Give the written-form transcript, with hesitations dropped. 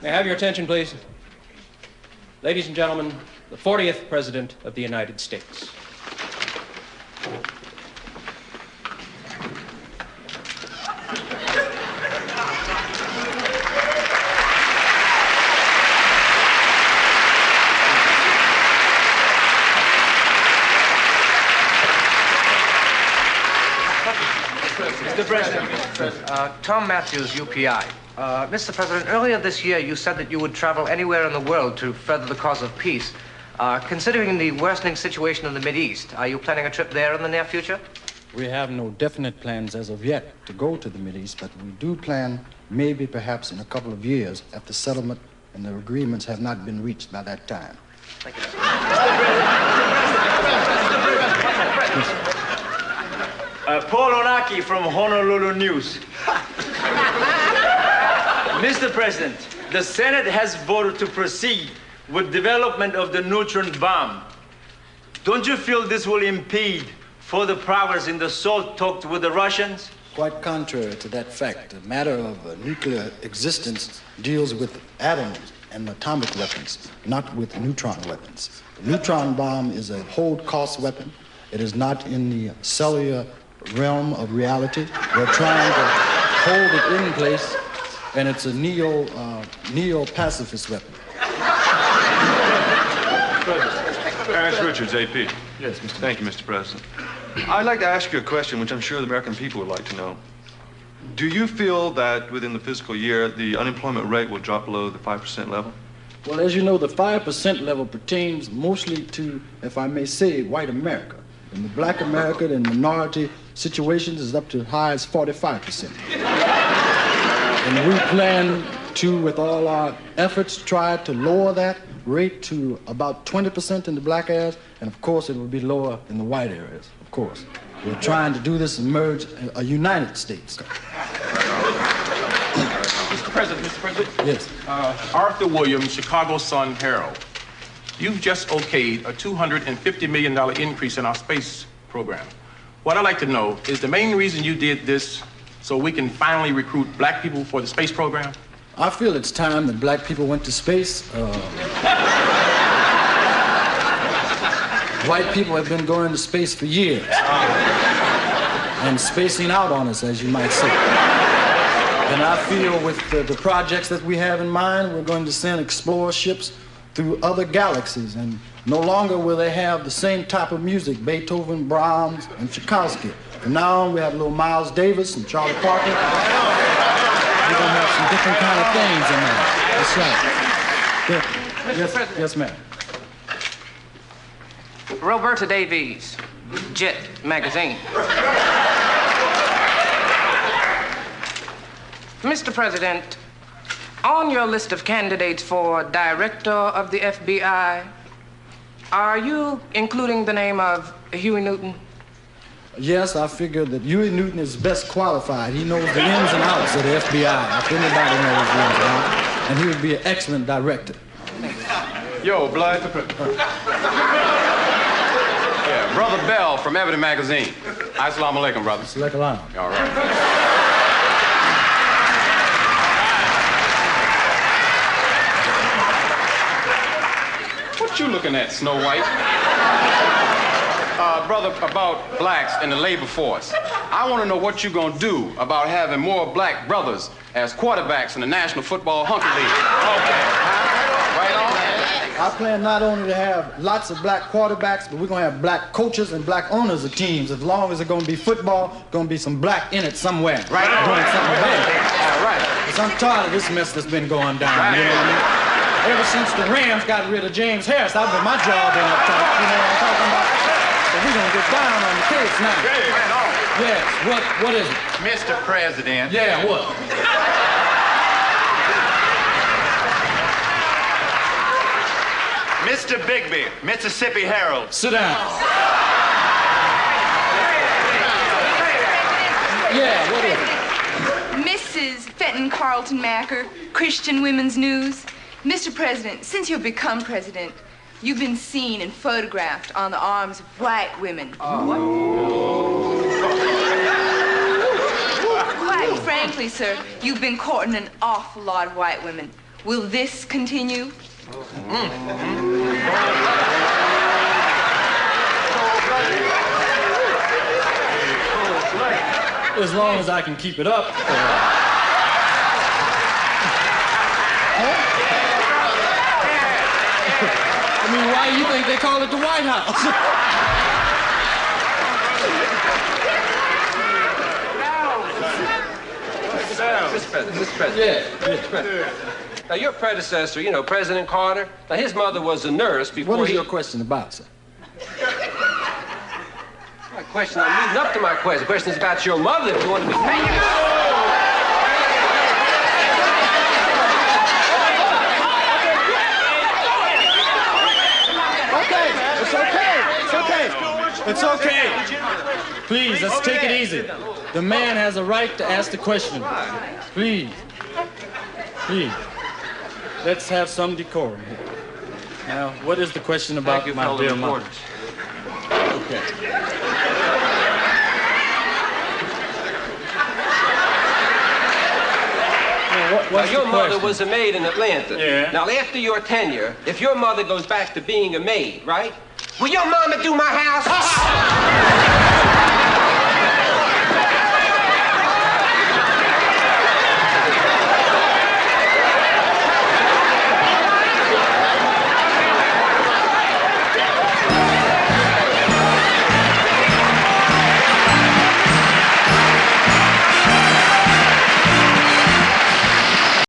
May I have your attention, please? Ladies and gentlemen, the 40th President of the United States. Mr. President. Tom Matthews, UPI. Mr. President, earlier this year you said that you would travel anywhere in the world to further the cause of peace. Considering the worsening situation in the Mideast, are you planning a trip there in the near future? We have no definite plans as of yet to go to the Mideast, but we do plan maybe perhaps in a couple of years if the settlement and the agreements have not been reached by that time. Thank you. Paul Onaki from Honolulu News. Mr. President, the Senate has voted to proceed with development of the neutron bomb. Don't you feel this will impede further progress in the SALT talks with the Russians? Quite contrary to that fact, the matter of nuclear existence deals with atoms and atomic weapons, not with neutron weapons. The neutron bomb is a hold-cost weapon. It is not in the cellular realm of reality. We're trying to hold it in place, and it's a neo-pacifist weapon. Ernest Richards, AP. Yes, Mr. Thank you, Mr. President. I'd like to ask you a question which I'm sure the American people would like to know. Do you feel that within the fiscal year, the unemployment rate will drop below the 5% level? Well, as you know, the 5% level pertains mostly to, if I may say, white America. In the black America, the minority situations is up to as high as 45%. And we plan to, with all our efforts, try to lower that rate to about 20% in the black areas, and of course it will be lower in the white areas, of course. We're trying to do this and merge a United States. Mr. President. Yes. Arthur Williams, Chicago Sun-Herald. You've just okayed a $250 million increase in our space program. What I'd like to know is the main reason you did this so we can finally recruit black people for the space program? I feel it's time that black people went to space. White people have been going to space for years and spacing out on us, as you might say. And I feel with the projects that we have in mind, we're going to send explorer ships through other galaxies, and no longer will they have the same type of music, Beethoven, Brahms, and Tchaikovsky. From now on, we have little Miles Davis and Charlie Parker. We're going to have some different kind of things in there. That's right. Yes, ma'am. Roberta Davies, Jet Magazine. Mr. President, on your list of candidates for director of the FBI, are you including the name of Huey Newton? Yes, I figure that Huey Newton is best qualified. He knows the ins and outs of the FBI, if anybody knows the ins and outs, and he would be an excellent director. Yo, Blood. Yeah, Brother Bell from Ebony Magazine. Assalamu alaikum, brother. Assalamu alaikum. All right. What you looking at, Snow White? Brother, about blacks in the labor force. I want to know what you're going to do about having more black brothers as quarterbacks in the National Football Hunter League. Okay. Right on. I plan not only to have lots of black quarterbacks, but we're going to have black coaches and black owners of teams. As long as it's going to be football, going to be some black in it somewhere. Right. Doing something big. All right. Because I'm tired of this mess that's been going down. Right. You know what I mean? Ever since the Rams got rid of James Harris, I've been my job in up top. You know what I'm talking about? So we're going to get down on the case now. Yes. What is it? Mr. President. Yeah, what? Mr. Bigby, Mississippi Herald. Sit down. Yeah, what is it? Mrs. Fenton Carlton Macker, Christian Women's News. Mr. President, since you've become president, you've been seen and photographed on the arms of white women. Oh. Frankly, sir, you've been courting an awful lot of white women. Will this continue? As long as I can keep it up. I mean, why do you think they call it the White House? Mr. President. Yeah. Now, your predecessor, you know, President Carter, now his mother was a nurse before What is your question about, sir? My question, I'm leading up to my question. The question is about your mother, if you want to be famous. It's okay. Please, let's take it easy. The man has a right to ask the question. Please. Please. Let's have some decorum here. Now, what is the question about my dear mother? Okay. Now, your mother was a maid in Atlanta. Yeah. Now, after your tenure, if your mother goes back to being a maid, right? Will your mama do my house?